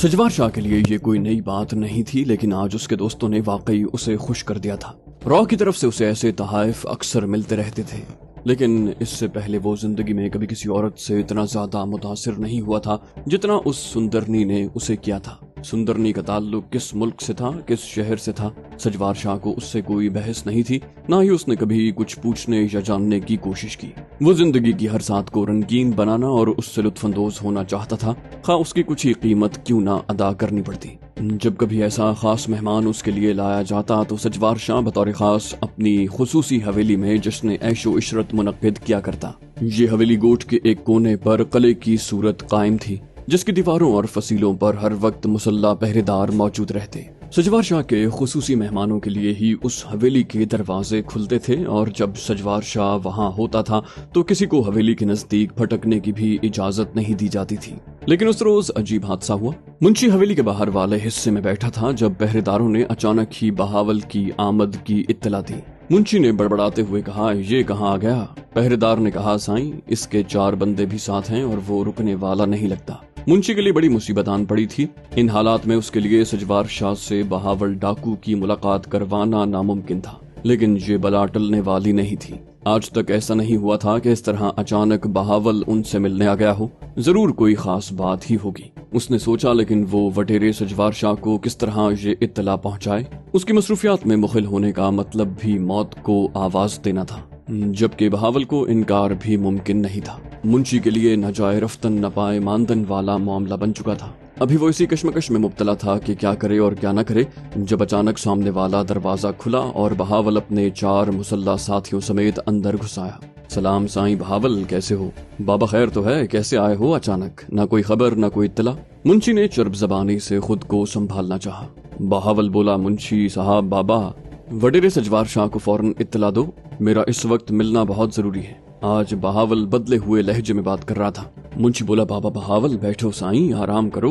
सजवार शाह के लिए ये कोई नई बात नहीं थी, लेकिन आज उसके दोस्तों ने वाकई उसे खुश कर दिया था। रॉ की तरफ से उसे ऐसे तहाइफ अक्सर मिलते रहते थे, लेकिन इससे पहले वो जिंदगी में कभी किसी औरत से इतना ज्यादा मुतासिर नहीं हुआ था जितना उस सुंदरनी ने उसे किया था। सुंदरनी का ताल्लुक किस मुल्क से था, किस शहर से था, सजवार शाह को उससे कोई बहस नहीं थी, ना ही उसने कभी कुछ पूछने या जानने की कोशिश की। वो जिंदगी की हर साथ को रंगीन बनाना और उससे लुत्फानंदोज होना चाहता था, खा उसकी कुछ ही कीमत क्यों ना अदा करनी पड़ती। जब कभी ऐसा खास मेहमान उसके लिए लाया जाता तो सजवार शाह बतौर खास अपनी खुसूसी हवेली में जश्न ऐशो इशरत मुनक्किद किया करता। ये हवेली गोट के एक कोने पर किले की सूरत कायम थी, जिसकी दीवारों और फसीलों पर हर वक्त मुसल्ला पहरेदार मौजूद रहते। सजवार शाह के खुसूसी मेहमानों के लिए ही उस हवेली के दरवाजे खुलते थे, और जब सजवार शाह वहाँ होता था तो किसी को हवेली के नजदीक भटकने की भी इजाजत नहीं दी जाती थी। लेकिन उस रोज अजीब हादसा हुआ। मुंशी हवेली के बाहर वाले हिस्से में बैठा था जब पहरेदारों ने अचानक ही बहावल की आमद की इत्तला दी। मुंशी ने बड़बड़ाते हुए कहा, ये कहाँ आ गया? पहरेदार ने कहा, साईं, इसके 4 बंदे भी साथ हैं और वो रुकने वाला नहीं लगता। मुंशी के लिए बड़ी मुसीबत आन पड़ी थी। इन हालात में उसके लिए सजवार शाह से बहावल डाकू की मुलाकात करवाना नामुमकिन था, लेकिन ये बला टलने वाली नहीं थी। आज तक ऐसा नहीं हुआ था कि इस तरह अचानक बहावल उनसे मिलने आ गया हो। जरूर कोई खास बात ही होगी, उसने सोचा, लेकिन वो वटेरे सजवार शाह को किस तरह ये इत्तला पहुंचाए। उसकी मसरूफियात में मुखिल होने का मतलब भी मौत को आवाज देना था, जबकि बहावल को इनकार भी मुमकिन नहीं था। मुंशी के लिए न जाए रफ्तन न पाए मानदन वाला मामला बन चुका था। अभी वो इसी कश्मकश में मुब्तला था कि क्या करे और क्या न करे, जब अचानक सामने वाला दरवाजा खुला और बहावल अपने 4 मुसल्ला साथियों समेत अंदर घुस आया। सलाम साईं बहावल, कैसे हो? बाबा खैर तो है, कैसे आए हो अचानक? ना कोई खबर ना कोई इत्तला। मुंशी ने चर्ब जबानी से खुद को संभालना चाहा। बहावल बोला, मुंशी साहब, बाबा वडेरे सजवार शाह को फौरन इत्तला दो, मेरा इस वक्त मिलना बहुत जरूरी है। आज बहावल बदले हुए लहजे में बात कर रहा था। मुंशी बोला, बाबा बहावल बैठो साईं, आराम करो,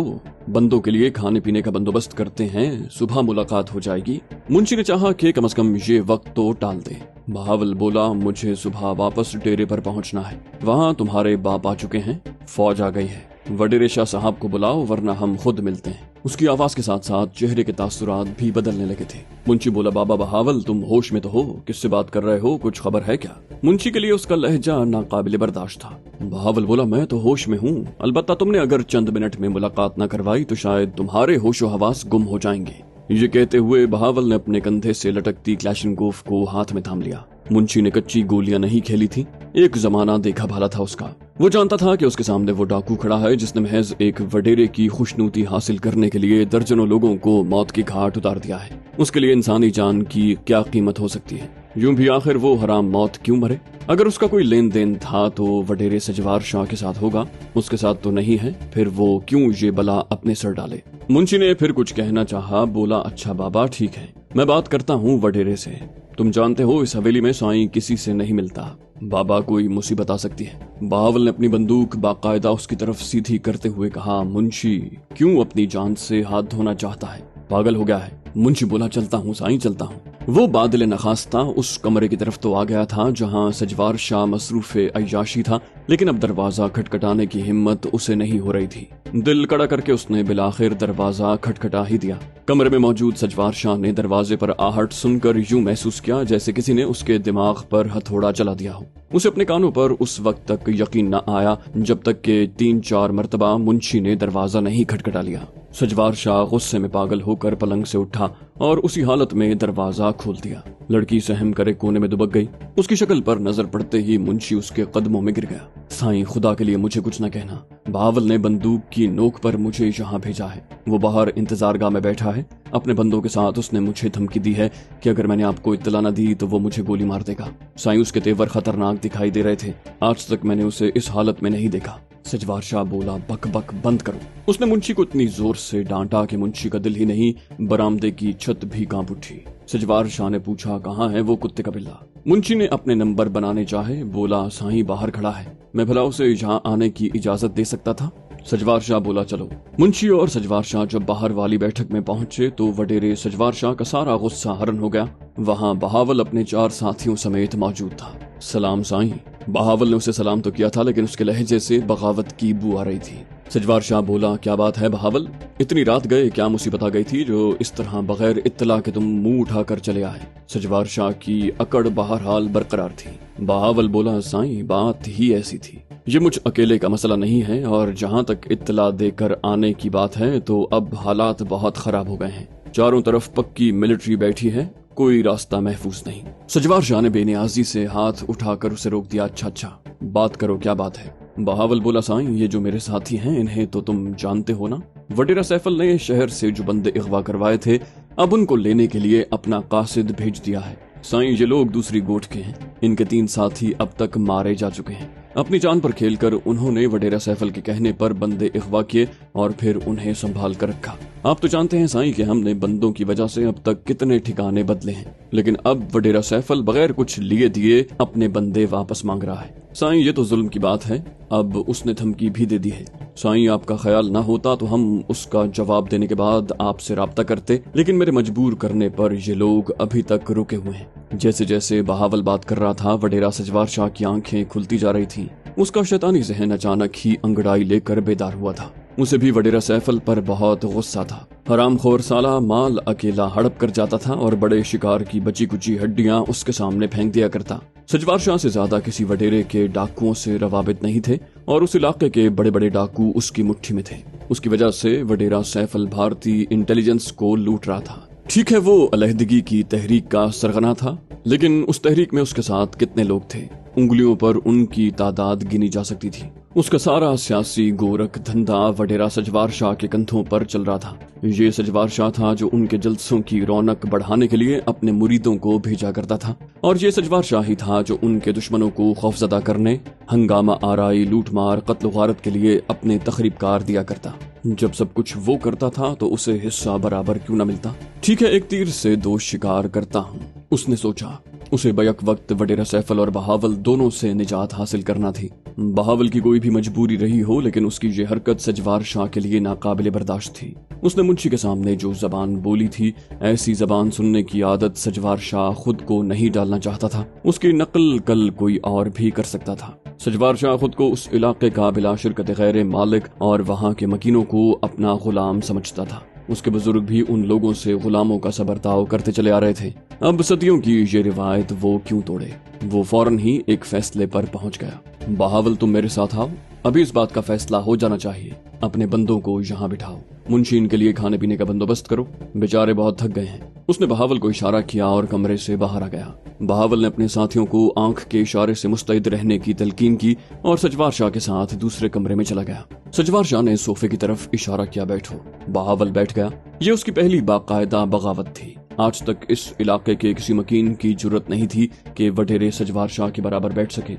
बंदों के लिए खाने पीने का बंदोबस्त करते हैं, सुबह मुलाकात हो जाएगी। मुंशी ने चाहा कि कम से कम ये वक्त तो टाल दे। बहावल बोला, मुझे सुबह वापस डेरे पर पहुंचना है, वहाँ तुम्हारे बाप आ चुके हैं, फौज आ गई है, वडेरे शाह साहब को बुलाओ वरना हम खुद मिलते हैं। उसकी आवाज के साथ साथ चेहरे के तासुरात भी बदलने लगे थे। मुंशी बोला, बाबा बहावल, तुम होश में तो हो? किससे बात कर रहे हो? कुछ खबर है क्या? मुंशी के लिए उसका लहजा नाकाबिले बर्दाश्त था। बहावल बोला, मैं तो होश में हूँ, अलबत्ता तुमने अगर चंद मिनट में मुलाकात न करवाई तो शायद तुम्हारे होशो हवास गुम हो जाएंगे। ये कहते हुए बहावल ने अपने कंधे से लटकती क्लैशनकोफ को हाथ में थाम लिया। मुंशी ने कच्ची गोलियां नहीं खेली थी, एक जमाना देखा भाला था उसका। वो जानता था कि उसके सामने वो डाकू खड़ा है जिसने महज एक वडेरे की खुशनूती हासिल करने के लिए दर्जनों लोगों को मौत की घाट उतार दिया है। उसके लिए इंसानी जान की क्या कीमत हो सकती है? यूं भी आखिर वो हराम मौत क्यों मरे? अगर उसका कोई लेन देन था तो वडेरे सजवार शाह के साथ होगा, उसके साथ तो नहीं है, फिर वो क्यों ये बला अपने सर डाले? मुंशी ने फिर कुछ कहना चाहा, बोला, अच्छा बाबा ठीक है, मैं बात करता हूँ वडेरे से। तुम जानते हो इस हवेली में साईं किसी से नहीं मिलता, बाबा कोई मुसीबत आ सकती है। बहावल ने अपनी बंदूक बाकायदा उसकी तरफ सीधी करते हुए कहा, मुंशी क्यों अपनी जान से हाथ धोना चाहता है? पागल हो गया है? मुंशी बोला, चलता हूँ साईं, चलता हूँ। वो बादल नखास्ता उस कमरे की तरफ तो आ गया था जहाँ सजवार शाह मसरूफे अय्याशी था, लेकिन अब दरवाजा खटखटाने की हिम्मत उसे नहीं हो रही थी। दिल कड़ा करके उसने बिलाखिर दरवाजा खटखटा ही दिया। कमरे में मौजूद सजवार शाह ने दरवाजे पर आहट सुनकर यूं महसूस किया जैसे किसी ने उसके दिमाग पर हथौड़ा चला दिया हो। उसे अपने कानों पर उस वक्त तक यकीन न आया जब तक कि 3-4 मरतबा मुंशी ने दरवाजा नहीं खटखटा लिया। सजवार शाह गुस्से में पागल होकर पलंग से उठा और उसी हालत में दरवाजा खोल दिया। लड़की सहम कर एक कोने में दुबक गई। उसकी शक्ल पर नजर पड़ते ही मुंशी उसके कदमों में गिर गया। साईं खुदा के लिए मुझे कुछ न कहना, बहावल ने बंदूक की नोक पर मुझे यहाँ भेजा है, वो बाहर इंतजारगाह में बैठा है, अपने बंदों के साथ उसने मुझे धमकी दी है कि अगर मैंने आपको इत्तला न दी तो वो मुझे गोली मार देगा। साईं उसके तेवर खतरनाक दिखाई दे रहे थे, आज तक मैंने उसे इस हालत में नहीं देखा। सजवार शाह बोला, बक बक बंद करो। उसने मुंशी को इतनी जोर से डांटा कि मुंशी का दिल ही नहीं बरामदे की छत भी कांप उठी। सजवार शाह ने पूछा, कहाँ है वो कुत्ते का बिल्ला? मुंशी ने अपने नंबर बनाने चाहे, बोला, साईं बाहर खड़ा है, मैं भला उसे यहाँ आने की इजाजत दे सकता था? सजवार शाह बोला, चलो। मुंशी और सजवार शाह जब बाहर वाली बैठक में पहुंचे तो वडेरे सजवार शाह का सारा गुस्सा हरण हो गया। वहाँ बहावल अपने 4 साथियों समेत मौजूद था। सलाम साईं। बहावल ने उसे सलाम तो किया था, लेकिन उसके लहजे से बगावत की बू आ रही थी। सजवार शाह बोला, क्या बात है बहावल? اتنی رات گئے کیا مصیبت آ گئی تھی جو اس طرح بغیر اطلاع کے تم منہ اٹھا کر چلے آئے؟ سجوار شاہ کی اکڑ بہرحال برقرار تھی۔ بہاول بولا سائیں بات ہی ایسی تھی، یہ مجھ اکیلے کا مسئلہ نہیں ہے، اور جہاں تک اطلاع دے کر آنے کی بات ہے تو اب حالات بہت خراب ہو گئے ہیں، چاروں طرف پکی ملٹری بیٹھی ہے، کوئی راستہ محفوظ نہیں۔ سجوار شاہ نے بے نیازی سے ہاتھ اٹھا کر اسے روک دیا۔ اچھا بات کرو، کیا بات ہے؟ بہاول بولا سائیں یہ جو میرے ساتھی ہیں انہیں تو تم جانتے ہو نا، وڈیرا سیفل نے شہر سے جو بندے اغوا کروائے تھے اب ان کو لینے کے لیے اپنا قاصد بھیج دیا ہے۔ سائیں یہ لوگ دوسری گوٹ کے ہیں، ان کے 3 ساتھی اب تک مارے جا چکے ہیں۔ اپنی جان پر کھیل کر انہوں نے وڈیرا سیفل کے کہنے پر بندے اغوا کیے اور پھر انہیں سنبھال کر رکھا۔ آپ تو جانتے ہیں سائیں کہ ہم نے بندوں کی وجہ سے اب تک کتنے ٹھکانے بدلے ہیں، لیکن اب وڈیرا سیفل بغیر کچھ لیے دیے اپنے بندے واپس مانگ رہا ہے۔ سائیں یہ تو ظلم کی بات ہے، اب اس نے دھمکی بھی دے دی ہے۔ سائیں آپ کا خیال نہ ہوتا تو ہم اس کا جواب دینے کے بعد آپ سے رابطہ کرتے، لیکن میرے مجبور کرنے پر یہ لوگ ابھی تک رکے ہوئے ہیں۔ جیسے جیسے بہاول بات کر رہا تھا وڈیرا سجوار شاہ کی آنکھیں کھلتی جا رہی تھیں۔ اس کا شیطانی ذہن اچانک ہی انگڑائی لے کر بیدار ہوا تھا۔ اسے بھی وڈیرا سیفل پر بہت غصہ تھا۔ حرام خور سالہ مال اکیلا ہڑپ کر جاتا تھا اور بڑے شکار کی بچی کچی ہڈیاں اس کے سامنے پھینک دیا کرتا۔ سجوار شاہ سے زیادہ کسی وڈیرے کے ڈاکوؤں سے روابط نہیں تھے اور اس علاقے کے بڑے بڑے ڈاکو اس کی مٹھی میں تھے۔ اس کی وجہ سے وڈیرا سیفل بھارتی انٹیلیجنس کو لوٹ رہا تھا۔ ٹھیک ہے وہ علیحدگی کی تحریک کا سرغنہ تھا، لیکن اس تحریک میں اس کے ساتھ کتنے لوگ تھے؟ انگلیوں پر ان کی تعداد گنی جا سکتی تھی۔ اس کا سارا سیاسی گورکھ دھندا وڈیرا سجوار شاہ کے کندھوں پر چل رہا تھا۔ یہ سجوار شاہ تھا جو ان کے جلسوں کی رونق بڑھانے کے لیے اپنے مریدوں کو بھیجا کرتا تھا، اور یہ سجوار شاہ ہی تھا جو ان کے دشمنوں کو خوفزدہ کرنے، ہنگامہ آرائی، لوٹ مار، قتل و غارت کے لیے اپنے تخریب کار دیا کرتا۔ جب سب کچھ وہ کرتا تھا تو اسے حصہ برابر کیوں نہ ملتا؟ ٹھیک ہے ایک تیر سے 2 شکار کرتا ہوں، اس نے سوچا۔ اسے بیک وقت وڈیرا سیفل اور بہاول دونوں سے نجات حاصل کرنا تھی۔ بہاول کی کوئی بھی مجبوری رہی ہو، لیکن اس کی یہ حرکت سجوار شاہ کے لیے ناقابل برداشت تھی۔ اس نے منشی کے سامنے جو زبان بولی تھی، ایسی زبان سننے کی عادت سجوار شاہ خود کو نہیں ڈالنا چاہتا تھا۔ اس کی نقل کل کوئی اور بھی کر سکتا تھا۔ سجوار شاہ خود کو اس علاقے کا بلا شرکت غیر مالک اور وہاں کے مکینوں کو اپنا غلام سمجھتا تھا۔ اس کے بزرگ بھی ان لوگوں سے غلاموں کا سا برتاؤ کرتے چلے آ رہے تھے۔ اب صدیوں کی یہ روایت وہ کیوں توڑے؟ وہ فوراً ہی ایک فیصلے پر پہنچ گیا۔ بہاول تم میرے ساتھ آؤ، ابھی اس بات کا فیصلہ ہو جانا چاہیے۔ اپنے بندوں کو یہاں بٹھاؤ، منشی ان کے لیے کھانے پینے کا بندوبست کرو، بیچارے بہت تھک گئے ہیں۔ اس نے بہاول کو اشارہ کیا اور کمرے سے باہر آ گیا۔ بہاول نے اپنے ساتھیوں کو آنکھ کے اشارے سے مستعد رہنے کی تلقین کی اور سجوار شاہ کے ساتھ دوسرے کمرے میں چلا گیا۔ سجوار شاہ نے صوفے کی طرف اشارہ کیا، بیٹھو۔ بہاول بیٹھ گیا۔ یہ اس کی پہلی باقاعدہ بغاوت تھی۔ آج تک اس علاقے کے کسی مکین کی جرت نہیں تھی کہ وڈیرے سجوار شاہ کے برابر بیٹھ سکے۔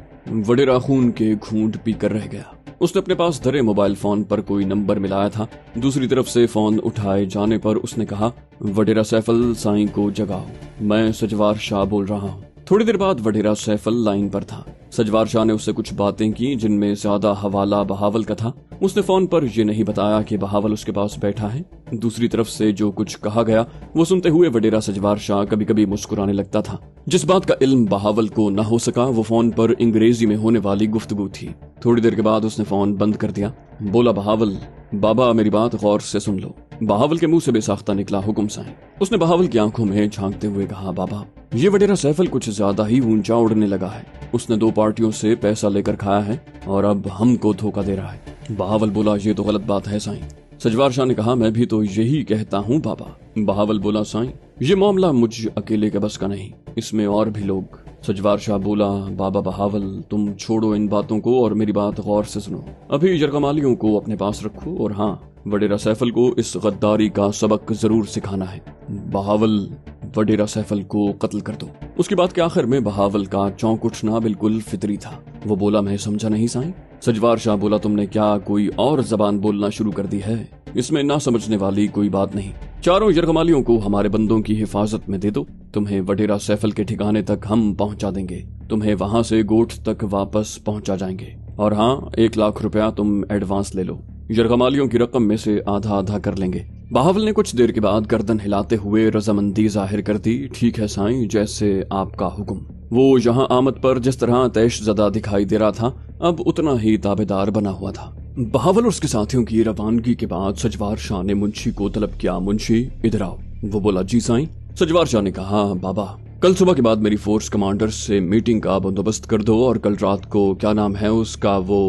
وڈیرا خون کے گھونٹ پی کر رہ گیا۔ اس نے اپنے پاس دھرے موبائل فون پر کوئی نمبر ملایا تھا۔ دوسری طرف سے فون اٹھائے جانے پر اس نے کہا، وڈیرا سیفل سائیں کو جگاؤ، میں سجوار شاہ بول رہا ہوں۔ تھوڑی دیر بعد وڈیرا سیفل لائن پر تھا۔ سجوار شاہ نے اس سے کچھ باتیں کی جن میں زیادہ حوالہ بہاول کا تھا۔ اس نے فون پر یہ نہیں بتایا کہ بہاول اس کے پاس بیٹھا ہے۔ دوسری طرف سے جو کچھ کہا گیا وہ سنتے ہوئے وڈیرا سجوار شاہ کبھی کبھی مسکرانے لگتا تھا۔ جس بات کا علم بہاول کو نہ ہو سکا وہ فون پر انگریزی میں ہونے والی گفتگو تھی۔ تھوڑی دیر کے بعد اس نے فون بند کر دیا۔ بولا، بہاول بابا میری بات غور سے سن لو۔ بہاول کے منہ سے بے ساختہ نکلا، حکم سائیں۔ اس نے بہاول کی آنکھوں میں جھانکتے ہوئے کہا، بابا یہ وڈیرا سیفل کچھ زیادہ ہی اونچا اڑنے لگا ہے۔ اس نے 2 پارٹیوں سے پیسہ لے کر کھایا ہے اور اب ہم کو دھوکہ دے رہا ہے۔ بہاول بولا، یہ تو غلط بات ہے سائیں۔ سجوار شاہ نے کہا، میں بھی تو یہی کہتا ہوں بابا۔ بہاول بولا، سائیں یہ معاملہ مجھ اکیلے کے بس کا نہیں، اس میں اور بھی لوگ۔ سجوار شاہ بولا، بابا بہاول تم چھوڑو ان باتوں کو اور میری بات غور سے سنو۔ ابھی یرغمالیوں کو اپنے پاس رکھو اور ہاں، وڈیرا سیفل کو اس غداری کا سبق ضرور سکھانا ہے۔ بہاول وڈیرا سیفل کو قتل کر دو۔ اس کی بات کے آخر میں بہاول کا چونک اٹھنا بالکل فطری تھا۔ وہ بولا، میں سمجھا نہیں سائیں۔ سجوار شاہ بولا، تم نے کیا کوئی اور زبان بولنا شروع کر دی ہے؟ اس میں نہ سمجھنے والی کوئی بات نہیں۔ چاروں یرغمالیوں کو ہمارے بندوں کی حفاظت میں دے دو، تمہیں وڈیرا سیفل کے ٹھکانے تک ہم پہنچا دیں گے، تمہیں وہاں سے گوٹھ تک واپس پہنچا جائیں گے، اور ہاں 1 لاکھ روپیہ تم ایڈوانس لے لو، یرغمالیوں کی رقم میں سے آدھا آدھا کر لیں گے۔ بہاول نے کچھ دیر کے بعد گردن ہلاتے ہوئے رضامندی ظاہر کر دی۔ ٹھیک ہے سائیں، جیسے آپ کا حکم۔ وہ یہاں آمد پر جس طرح تیش زدہ دکھائی دے رہا تھا اب اتنا ہی تابعدار بنا ہوا تھا۔ बहावल और उसके साथियों की रवानगी के बाद सजवार शाह ने मुंशी को तलब किया। मुंशी इधर आओ। वो बोला जी साईं। सजवार शाह ने कहा बाबा कल सुबह के बाद मेरी फोर्स कमांडर से मीटिंग का बंदोबस्त कर दो और कल रात को क्या नाम है उसका वो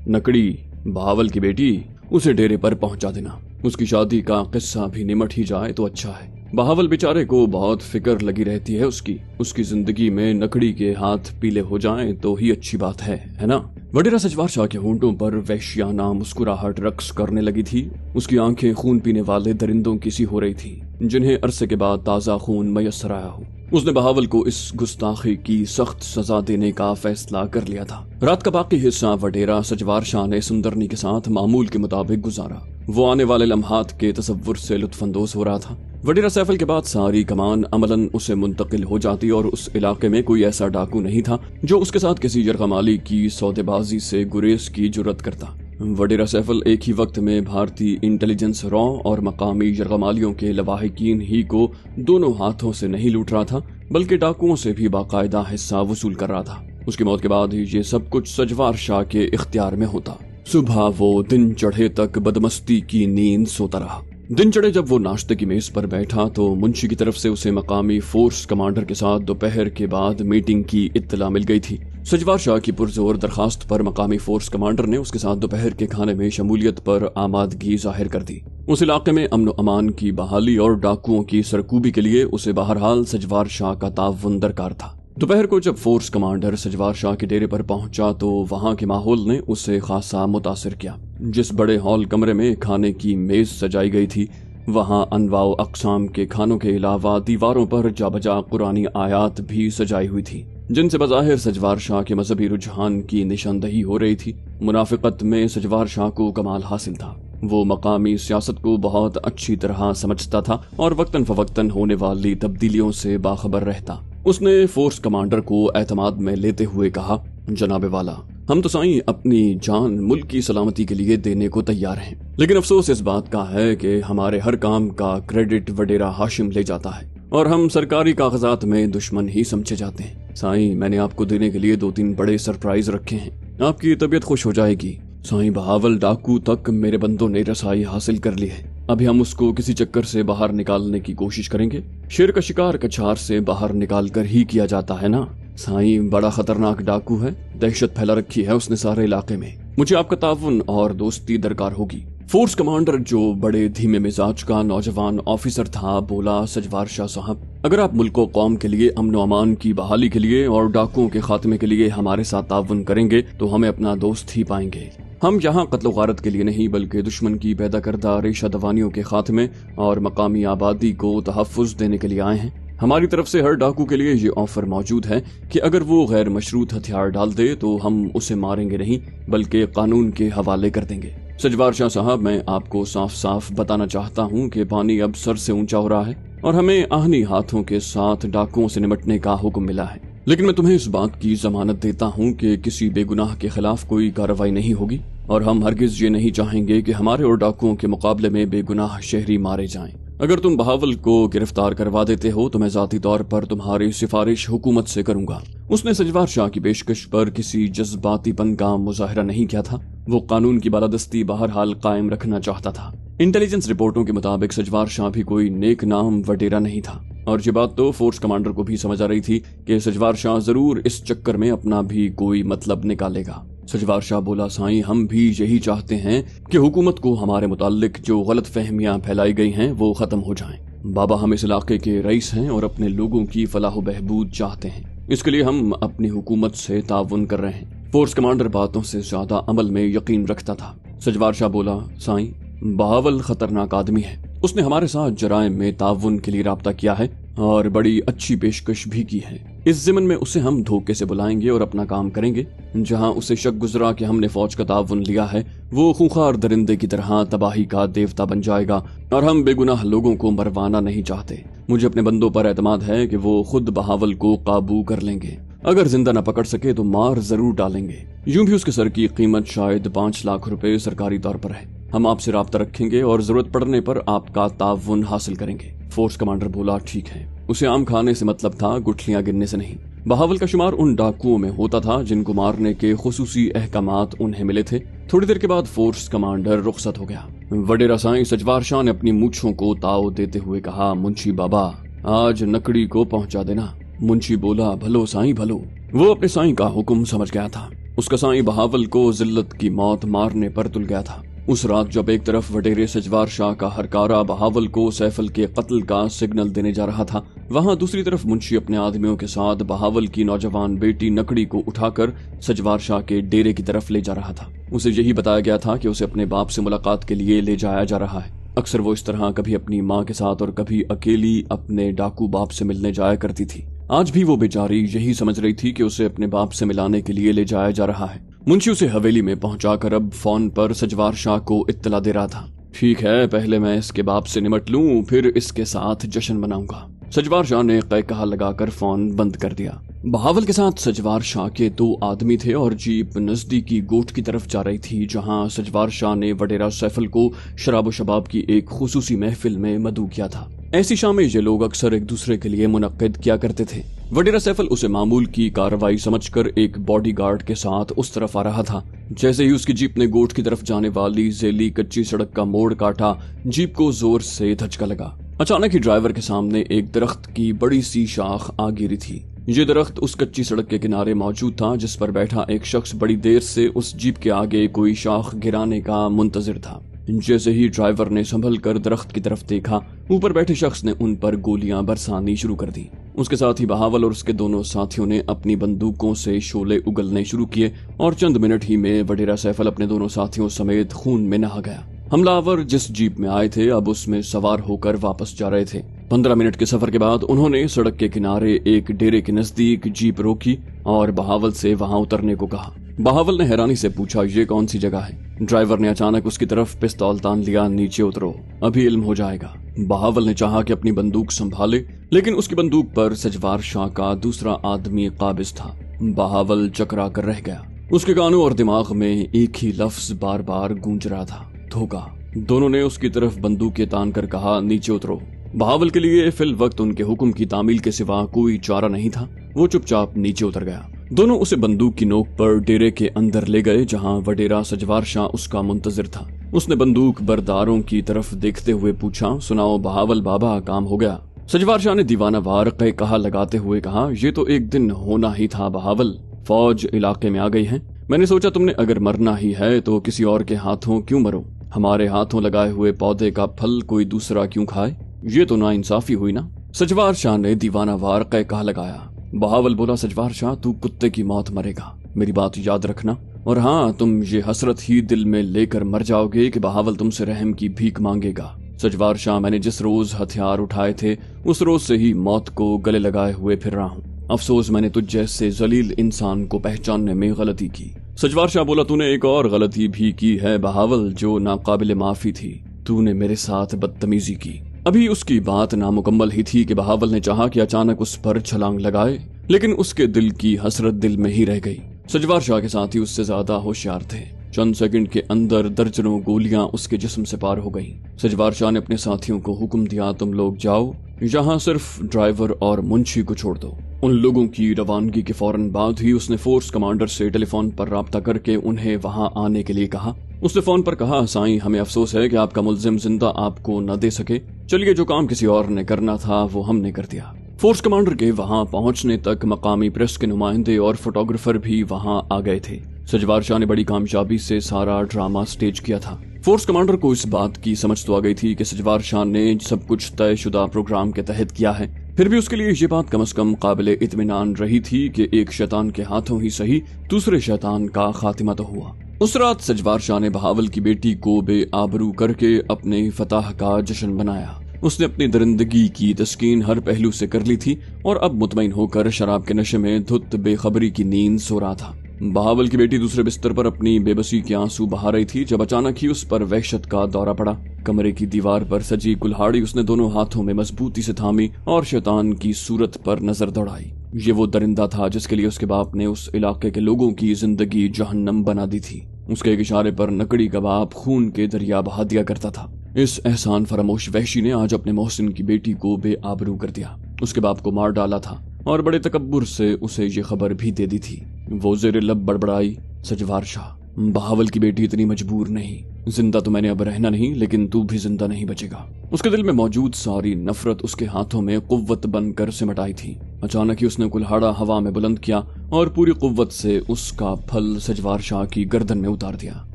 नकड़ी बहावल की बेटी उसे डेरे पर पहुंचा देना। उसकी शादी का किस्सा भी निमट ही जाए तो अच्छा है। बहावल बेचारे को बहुत फिक्र लगी रहती है उसकी जिंदगी में नकड़ी के हाथ पीले हो जाएं तो ही अच्छी बात है ना। वडेरा सजवार शाह के होंठों पर वैश्याना मुस्कुराहट रक्स करने लगी थी। उसकी आंखें खून पीने वाले दरिंदों की सी हो रही थी जिन्हें अरसे के बाद ताजा खून मयसर आया हो। उसने बहावल को इस गुस्ताखी की सख्त सजा देने का फैसला कर लिया था। रात का बाकी हिस्सा वडेरा सजवार शाह ने सुंदरनी के साथ मामूल के मुताबिक गुजारा। वो आने वाले लम्हात के तसव्वुर से लुत्फानंदोज हो रहा था। वडेरा सैफल के बाद सारी कमान अमलन उसे मुंतकिल हो जाती और उस इलाके में कोई ऐसा डाकू नहीं था जो उसके साथ किसी यरगमाली की सौदेबाजी से गुरेज की जुर्रत करता। वडेरा सैफल एक ही वक्त में भारतीय इंटेलिजेंस रॉ और मकामी यरगमालियों के लवाहिकीन ही को दोनों हाथों से नहीं लूट रहा था बल्कि डाकुओं से भी बाकायदा हिस्सा वसूल कर रहा था। उसकी मौत के बाद ही ये सब कुछ सजवार शाह के इख्तियार में होता। सुबह वो दिन चढ़े तक बदमस्ती की नींद सोता रहा। दिन चढ़े जब वो नाश्ते की मेज पर बैठा तो मुंशी की तरफ से उसे मकामी फोर्स कमांडर के साथ दोपहर के बाद मीटिंग की इत्तला मिल गई थी। सजवार शाह की पुरजोर दरखास्त पर मकामी फोर्स कमांडर ने उसके साथ दोपहर के खाने में शमूलियत पर आमादगी जाहिर कर दी। उस इलाके में अमन अमान की बहाली और डाकुओं की सरकूबी के लिए उसे बहरहाल सजवार शाह का ताउन दरकार था। दोपहर को जब फोर्स कमांडर सजवार शाह के डेरे पर पहुंचा तो वहां के माहौल ने उसे खासा मुतासिर किया। जिस बड़े हॉल कमरे में खाने की मेज सजाई गई थी वहां अनवाओ अक़साम के खानों के अलावा दीवारों पर जाबजा कुरानी आयात भी सजाई हुई थी जिनसे बज़ाहिर सजवार शाह के मजहबी रुझान की निशानदही हो रही थी। मुनाफिकत में सजवार शाह को कमाल हासिल था। वो मकामी सियासत को बहुत अच्छी तरह समझता था और वक्तन फवक्तन होने वाली तब्दीलियों से बाखबर रहता। उसने फोर्स कमांडर को एतमाद में लेते हुए कहा जनाबे वाला हम तो साईं अपनी जान मुल्क की सलामती के लिए देने को तैयार हैं, लेकिन अफसोस इस बात का है कि हमारे हर काम का क्रेडिट वडेरा हाशिम ले जाता है और हम सरकारी कागजात में दुश्मन ही समझे जाते हैं। साईं मैंने आपको देने के लिए 2-3 बड़े सरप्राइज रखे हैं, आपकी तबीयत खुश हो जाएगी। साईं बहावल डाकू तक मेरे बंदों ने रसाई हासिल कर ली है। अभी हम उसको किसी चक्कर से बाहर निकालने की कोशिश करेंगे। शेर का शिकार कछार से बाहर निकाल कर ही किया जाता है ना। साईं बड़ा खतरनाक डाकू है, दहशत फैला रखी है उसने सारे इलाके में। मुझे आपका ताउन और दोस्ती दरकार होगी। फोर्स कमांडर जो बड़े धीमे मिजाज का नौजवान ऑफिसर था बोला सजवार शाह साहब अगर आप मुल्क व कौम के लिए अमन अमान की बहाली के लिए और डाकुओं के खात्मे के लिए हमारे साथ ताउन करेंगे तो हमें अपना दोस्त ही पाएंगे। हम यहाँ कत्ल गारत के लिए नहीं बल्कि दुश्मन की पैदा करदा रेशा दवानियों के खात्मे और मकामी आबादी को तहफ़्फ़ुज़ देने के लिए आए हैं। हमारी तरफ से हर डाकू के लिए ये ऑफर मौजूद है कि अगर वो गैर मशरूत हथियार डाल दे तो हम उसे मारेंगे नहीं बल्कि कानून के हवाले कर देंगे। सजवार शाह साहब मैं आपको साफ साफ बताना चाहता हूँ कि पानी अब सर से ऊंचा हो रहा है और हमें आहनी हाथों के साथ डाकुओं से निपटने का हुक्म मिला है, लेकिन मैं तुम्हें इस बात की जमानत देता हूँ कि किसी बेगुनाह के खिलाफ कोई कार्रवाई नहीं होगी और हम हरगिज ये नहीं चाहेंगे कि हमारे और डाकुओं के मुकाबले में बेगुनाह शहरी मारे जाएं। अगर तुम बहावल को गिरफ्तार करवा देते हो तो मैं जाती तौर पर तुम्हारी सिफारिश हुकूमत से करूंगा। उसने सजवार शाह की पेशकश पर किसी जज्बातीपन का मुजाहरा नहीं किया था। वो कानून की बालादस्ती बहरहाल कायम रखना चाहता था। इंटेलिजेंस रिपोर्टों के मुताबिक सजवार शाह भी कोई नेक नाम वडेरा नहीं था और ये बात तो फोर्स कमांडर को भी समझ आ रही थी कि सजवार शाह जरूर इस चक्कर में अपना भी कोई मतलब निकालेगा। सजवार शाह बोला साईं हम भी यही चाहते हैं कि हुकूमत को हमारे मुताल्लिक जो गलत फहमियां फैलाई गई हैं वो खत्म हो जाएं। बाबा हम इस इलाके के रईस हैं और अपने लोगों की फलाह बहबूद चाहते हैं, इसके लिए हम अपनी हुकूमत से ताउन कर रहे हैं। फोर्स कमांडर बातों से ज्यादा अमल में यकीन रखता था। सजवार शाह बोला साईं बहावल खतरनाक आदमी है, उसने हमारे साथ जराइम में ताउन के लिए राब्ता किया है और बड़ी अच्छी पेशकश भी की है। इस ज़िमन में उसे हम धोखे से बुलाएंगे और अपना काम करेंगे। जहां उसे शक गुजरा कि हमने फौज का ताउन लिया है वो खूंखार दरिंदे की तरह तबाही का देवता बन जाएगा और हम बेगुनाह लोगों को मरवाना नहीं चाहते। मुझे अपने बंदों पर एतमाद है कि वो खुद बहावल को काबू कर लेंगे। अगर जिंदा न पकड़ सके तो मार जरूर डालेंगे। यूं भी उसके सर की कीमत शायद 5 लाख रुपए सरकारी तौर पर है। हम आपसे राब्ता रखेंगे और जरूरत पड़ने पर आपका ताउन हासिल करेंगे। फोर्स कमांडर बोला ठीक है। उसे आम खाने से मतलब था, गुठलियां गिनने से नहीं। बहावल का शुमार उन डाकुओं में होता था जिनको मारने के खुसूसी अहकामात उन्हें मिले थे थोड़ी देर के बाद फोर्स कमांडर रुखसत हो गया। वडेरा साईं सजवार शाह ने अपनी मूंछों को ताव देते हुए कहा, मुंशी बाबा आज नकड़ी को पहुंचा देना। मुंशी बोला, भलो साईं भलो। वो अपने साईं का हुक्म समझ गया था। उसका साईं बहावल को जिल्लत की मौत मारने पर तुल गया था। उस रात जब एक तरफ वडेरे सजवार शाह का हरकारा बहावल को सैफल के कत्ल का सिग्नल देने जा रहा था, वहां दूसरी तरफ मुंशी अपने आदमियों के साथ बहावल की नौजवान बेटी नकड़ी को उठाकर सजवार शाह के डेरे की तरफ ले जा रहा था। उसे यही बताया गया था कि उसे अपने बाप से मुलाकात के लिए ले जाया जा रहा है। अक्सर वो इस तरह कभी अपनी माँ के साथ और कभी अकेली अपने डाकू बाप से मिलने जाया करती थी। आज भी वो बेचारी यही समझ रही थी कि उसे अपने बाप से मिलाने के लिए ले जाया जा रहा है। मुंशी उसे हवेली में पहुंचाकर अब फोन पर सजवार शाह को इत्तला दे रहा था। ठीक है, पहले मैं इसके बाप से निमट लूं, फिर इसके साथ जश्न मनाऊंगा। सजवार शाह ने कहा लगाकर फोन बंद कर दिया। बहावल के साथ सजवार शाह के 2 आदमी थे और जीप नजदीकी गोट की तरफ जा रही थी, जहां सजवार शाह ने वडेरा सैफल को शराब शबाब की एक खुसूसी महफिल में मदऊ किया था। ऐसी शामें ये लोग अक्सर एक दूसरे के लिए मुनक्किद किया करते थे। वडेरा सैफल उसे मामूल की कार्रवाई समझकर एक बॉडीगार्ड के साथ उस तरफ आ रहा था। जैसे ही उसकी जीप ने गोट की तरफ जाने वाली जैली कच्ची सड़क का मोड़ काटा, जीप को जोर से धचका लगा। अचानक ही ड्राइवर के सामने एक दरख्त की बड़ी सी शाख आ गिरी थी। ये दरख्त उस कच्ची सड़क के किनारे मौजूद था, जिस पर बैठा एक शख्स बड़ी देर से उस जीप के आगे कोई शाख गिराने का मुंतजिर था। जैसे ही ड्राइवर ने संभल कर दरख्त की तरफ देखा, ऊपर बैठे शख्स ने उन पर गोलियां बरसानी शुरू कर दी। उसके साथ ही बहावल और उसके दोनों साथियों ने अपनी बंदूकों से शोले उगलने शुरू किए और चंद मिनट ही में वडेरा सैफल अपने दोनों साथियों समेत खून में नहा गया। हमलावर जिस जीप में आए थे अब उसमें सवार होकर वापस जा रहे थे। 15 मिनट के सफर के बाद उन्होंने सड़क के किनारे एक डेरे के नजदीक जीप रोकी और बहावल से वहां उतरने को कहा। बहावल ने हैरानी से पूछा, ये कौन सी जगह है? ड्राइवर ने अचानक उसकी तरफ पिस्तौल तान लिया, नीचे उतरो, अभी इल्म हो जाएगा। बहावल ने चाहा कि अपनी बंदूक संभाले, लेकिन उसकी बंदूक पर सजवार शाह का दूसरा आदमी काबिज था। बहावल चकरा कर रह गया। उसके कानों और दिमाग में एक ही लफ्ज बार बार गूंज रहा था, धोखा। दोनों ने उसकी तरफ बंदूकें तान कर कहा, नीचे उतरो। बहावल के लिए फिल वक्त उनके हुक्म की तामील के सिवा कोई चारा नहीं था। वो चुपचाप नीचे उतर गया। दोनों उसे बंदूक की नोक पर डेरे के अंदर ले गए, जहां वडेरा सजवार शाह उसका मुंतजिर था। उसने बंदूक बरदारों की तरफ देखते हुए पूछा, सुनाओ बहावल बाबा, काम हो गया? सजवार शाह ने दीवाना वार कहा लगाते हुए कहा, ये तो एक दिन होना ही था बहावल। फौज इलाके में आ गई है। मैंने सोचा तुमने अगर मरना ही है तो किसी और के हाथों क्यों मरो? हमारे हाथों लगाए हुए पौधे का फल कोई दूसरा क्यों खाए? ये तो नाइंसाफी हुई ना। सजवार शाह ने दीवाना वार कहा लगाया। बहावल बोला, सजवार शाह तू कुत्ते की मौत मरेगा, मेरी बात याद रखना। और हाँ, तुम ये हसरत ही दिल में लेकर मर जाओगे कि बहावल तुमसे रहम की भीख मांगेगा। सजवार शाह, मैंने जिस रोज हथियार उठाए थे उस रोज से ही मौत को गले लगाए हुए फिर रहा हूँ। अफसोस मैंने तुझ जैसे जलील इंसान को पहचानने में गलती की। सजवार शाह बोला, तूने एक और गलती भी की है बहावल, जो नाकाबिले माफी थी। तूने मेरे साथ बदतमीजी की। अभी उसकी बात नामुकम्मल ही थी कि बहावल ने चाहा कि अचानक उस पर छलांग लगाए, लेकिन उसके दिल की हसरत दिल में ही रह गई। सजवार शाह के साथी उससे ज्यादा होशियार थे। चंद सेकंड के अंदर दर्जनों गोलियां उसके जिस्म से पार हो गईं। सजवार शाह ने अपने साथियों को हुक्म दिया, तुम लोग जाओ, यहाँ सिर्फ ड्राइवर और मुंशी को छोड़ दो। उन लोगों की रवानगी के फौरन बाद ही उसने फोर्स कमांडर से टेलीफोन पर राब्ता करके उन्हें वहां आने के लिए कहा। उसने फोन पर कहा, साईं हमें अफसोस है कि आपका मुल्जिम जिंदा आपको न दे सके। चलिए, जो काम किसी और ने करना था वो हमने कर दिया। फोर्स कमांडर के वहां पहुंचने तक मकामी प्रेस के नुमाइंदे और फोटोग्राफर भी वहां आ गए थे। सजवार शाह ने बड़ी कामयाबी से सारा ड्रामा स्टेज किया था। फोर्स कमांडर को इस बात की समझ तो आ गई थी कि सजवार शाह ने सब कुछ तयशुदा प्रोग्राम के तहत किया है। फिर भी उसके लिए ये बात कम से कम काबिले इत्मीनान रही थी कि एक शैतान के हाथों ही सही दूसरे शैतान का खातिमा तो हुआ। उस रात सजवार शाह ने बहावल की बेटी को बेआबरू करके अपने फतह का जश्न मनाया। उसने अपनी दरिंदगी की तस्कीन हर पहलू से कर ली थी और अब मुतमईन होकर शराब के नशे में धुत बेखबरी की नींद सो रहा था। बहावल की बेटी दूसरे बिस्तर पर अपनी बेबसी के आंसू बहा रही थी जब अचानक ही उस पर वहशत का दौरा पड़ा। कमरे की दीवार पर सजी कुल्हाड़ी उसने दोनों हाथों में मजबूती से थामी और शैतान की सूरत पर नजर दौड़ाई। ये वो दरिंदा था जिसके लिए उसके बाप ने उस इलाके के लोगों की जिंदगी जहन्नम बना दी थी। उसके एक इशारे पर नकड़ी का बाप खून के दरिया बहा दिया करता था। इस एहसान फरामोश वहशी ने आज अपने मोहसिन की बेटी को बेआबरू कर दिया। उसके बाप को मार डाला था और बड़े तकब्बुर से उसे ये खबर भी दे दी थी। वो ज़ेरे लब बड़बड़ाई, सजवार शाह बहावल की बेटी इतनी मजबूर नहीं, जिंदा तो मैंने अब रहना नहीं, लेकिन तू भी जिंदा नहीं बचेगा। उसके दिल में मौजूद सारी नफरत उसके हाथों में कुव्वत बनकर सिमट आई थी। अचानक ही उसने कुल्हाड़ा हवा में बुलंद किया और पूरी कुव्वत से उसका फल सजवार शाह की गर्दन में उतार दिया।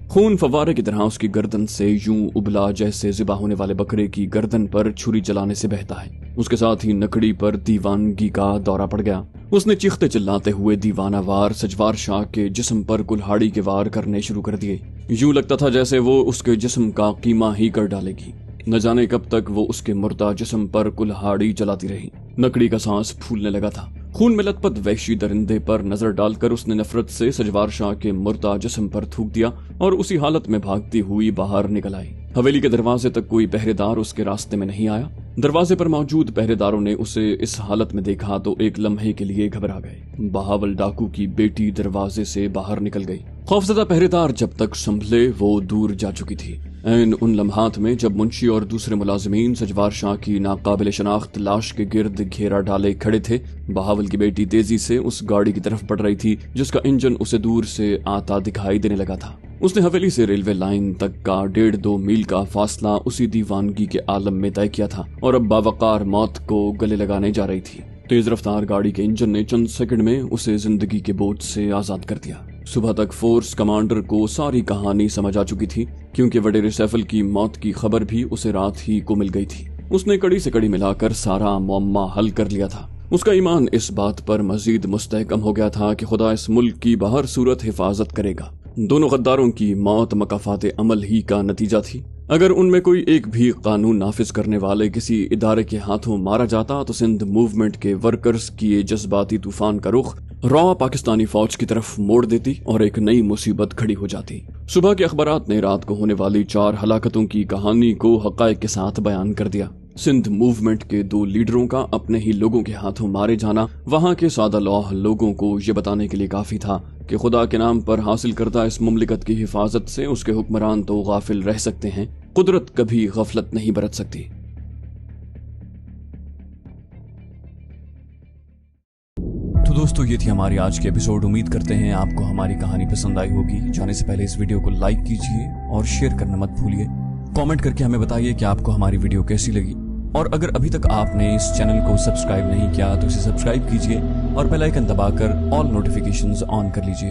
खून फव्वारे की तरह उसकी गर्दन से यूं उबला जैसे ज़िबा होने वाले बकरे की गर्दन पर छुरी चलाने से बहता है। उसके साथ ही नकड़ी पर दीवानगी का दौरा पड़ गया। उसने चीखते चिल्लाते हुए दीवानावार सजवार शाह के जिस्म पर कुल्हाड़ी के वार करने शुरू कर दिए। यूं लगता था जैसे वो उसके जिस्म का कीमा ही कर डालेगी। न जाने कब तक वो उसके मुर्दा जिस्म पर कुल्हाड़ी चलाती रही। नकड़ी का सांस फूलने लगा था। खून में लथपथ वहशी दरिंदे पर नजर डालकर उसने नफरत से सजवार शाह के मुर्दा जिस्म पर थूक दिया और उसी हालत में भागती हुई बाहर निकल आई। हवेली के दरवाजे तक कोई पहरेदार उसके रास्ते में नहीं आया। दरवाजे पर मौजूद पहरेदारों ने उसे इस हालत में देखा तो एक लम्हे के लिए घबरा गए। बहावल डाकू की बेटी दरवाजे से बाहर निकल गई। खौफजदा पहरेदार जब तक संभले वो दूर जा चुकी थी। ऐन उन लम्हात में जब मुंशी और दूसरे मुलाजिमीन सजवार शाह की नाकाबिले शनाख्त लाश के गिर्द घेरा डाले खड़े थे, बहावल की बेटी तेजी से उस गाड़ी की तरफ बढ़ रही थी जिसका इंजन उसे दूर से आता दिखाई देने लगा था। उसने हवेली से रेलवे लाइन तक का 1.5-2 मील का फासला उसी दीवानगी के आलम में तय किया था और अब बावकार मौत को गले लगाने जा रही थी। तेज रफ्तार गाड़ी के इंजन ने चंद सेकंड में उसे जिंदगी के बोझ से आजाद कर दिया। सुबह तक फोर्स कमांडर को सारी कहानी समझ आ चुकी थी, क्योंकि वडेर सैफल की मौत की खबर भी उसे रात ही को मिल गई थी। उसने कड़ी से कड़ी मिलाकर सारा मुअम्मा हल कर लिया था। उसका ईमान इस बात पर मजीद मुस्तहकम हो गया था कि खुदा इस मुल्क की बाहर सूरत हिफाजत करेगा। दोनों गद्दारों की मौत मकाफात अमल ही का नतीजा थी। अगर उनमें कोई एक भी कानून नाफिज करने वाले किसी इदारे के हाथों मारा जाता तो सिंध मूवमेंट के वर्कर्स किए जज्बाती तूफान का रुख रॉ पाकिस्तानी फौज की तरफ मोड़ देती और एक नई मुसीबत खड़ी हो जाती। सुबह के अखबारात ने रात को होने वाली 4 हलाकतों की कहानी को हकायक के साथ बयान कर दिया। सिंध मूवमेंट के 2 लीडरों का अपने ही लोगों के हाथों मारे जाना वहां के सादा लौह लोगों को ये बताने के लिए काफी था कि खुदा के नाम पर हासिल करदा इस मुमलिकत की हिफाजत से उसके हुक्मरान तो गाफिल रह सकते हैं, कुदरत कभी गफलत नहीं बरत सकती। तो दोस्तों, ये थी हमारी आज की एपिसोड। उम्मीद करते हैं आपको हमारी कहानी पसंद आई होगी। जाने से पहले इस वीडियो को लाइक कीजिए और शेयर करना मत भूलिए। कमेंट करके हमें बताइए कि आपको हमारी वीडियो कैसी लगी, और अगर अभी तक आपने इस चैनल को सब्सक्राइब नहीं किया तो इसे सब्सक्राइब कीजिए और बेल आइकन दबाकर ऑल नोटिफिकेशंस ऑन कर लीजिए।